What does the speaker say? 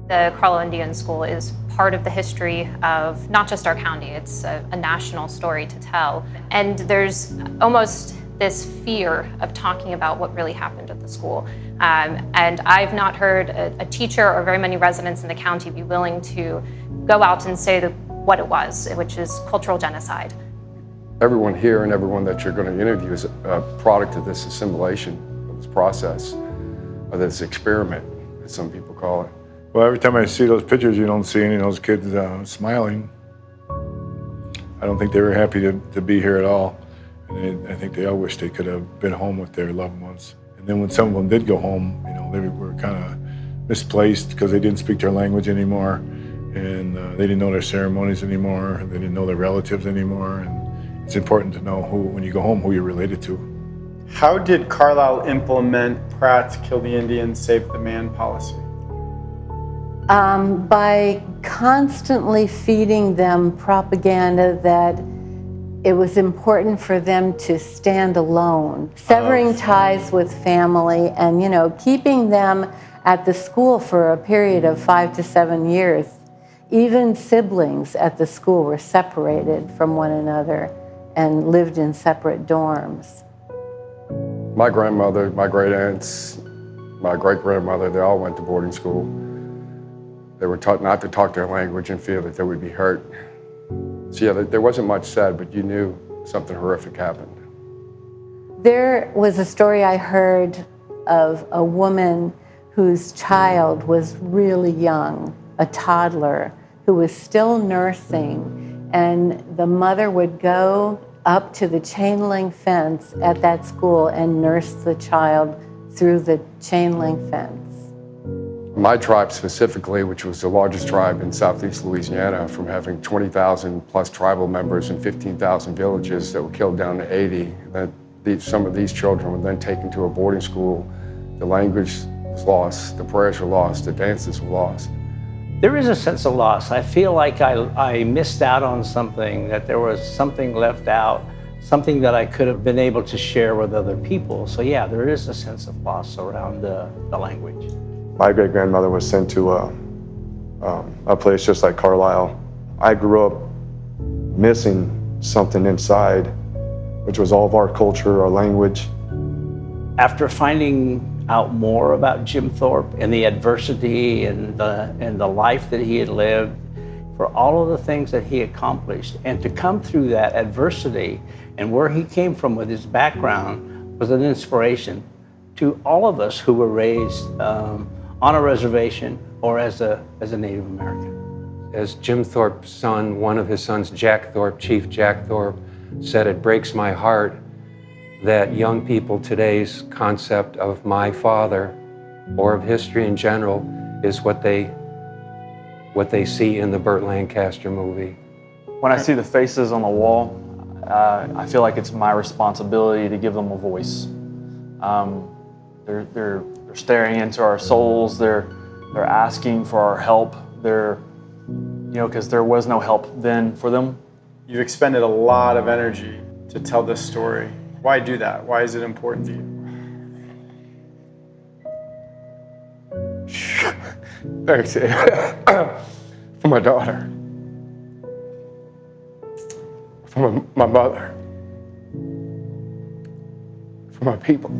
The Carlisle Indian School is part of the history of not just our county, it's a national story to tell. And there's almost this fear of talking about what really happened at the school. And I've not heard a teacher or very many residents in the county be willing to go out and say what it was, which is cultural genocide. Everyone here and everyone that you're going to interview is a product of this assimilation, of this process, of this experiment, as some people call it. Well, every time I see those pictures, you don't see any of those kids smiling. I don't think they were happy to be here at all. And I think they all wish they could have been home with their loved ones. And then when some of them did go home, you know, they were kind of misplaced because they didn't speak their language anymore, and they didn't know their ceremonies anymore, and they didn't know their relatives anymore. And it's important to know who, when you go home, who you're related to. How did Carlisle implement Pratt's Kill the Indian, Save the Man policy? By constantly feeding them propaganda that it was important for them to stand alone, severing ties with family, and, you know, keeping them at the school for a period of 5 to 7 years. Even siblings at the school were separated from one another and lived in separate dorms. My grandmother, my great aunts, my great grandmother, they all went to boarding school. They were taught not to talk their language and feel that they would be hurt. So yeah, there wasn't much said, but you knew something horrific happened. There was a story I heard of a woman whose child was really young, a toddler, who was still nursing, and the mother would go up to the chain link fence at that school and nurse the child through the chain link fence. My tribe specifically, which was the largest tribe in southeast Louisiana, from having 20,000 plus tribal members and 15,000 villages that were killed down to 80, some of these children were then taken to a boarding school. The language was lost, the prayers were lost, the dances were lost. There is a sense of loss. I feel like I missed out on something, that there was something left out, something that I could have been able to share with other people. So yeah, there is a sense of loss around the language. My great-grandmother was sent to a place just like Carlisle. I grew up missing something inside, which was all of our culture, our language. After finding out more about Jim Thorpe and the adversity and the life that he had lived, for all of the things that he accomplished, and to come through that adversity and where he came from with his background was an inspiration to all of us who were raised on a reservation or as a Native American. As Jim Thorpe's son, one of his sons, Jack Thorpe, Chief Jack Thorpe, said, "It breaks my heart that young people today's concept of my father or of history in general is what they see in the Burt Lancaster movie." When I see the faces on the wall, I feel like it's my responsibility to give them a voice. They're staring into our souls. They're asking for our help. Because there was no help then for them. You've expended a lot of energy to tell this story. Why do that? Why is it important to you? Thanks, for my daughter, for my mother, for my people.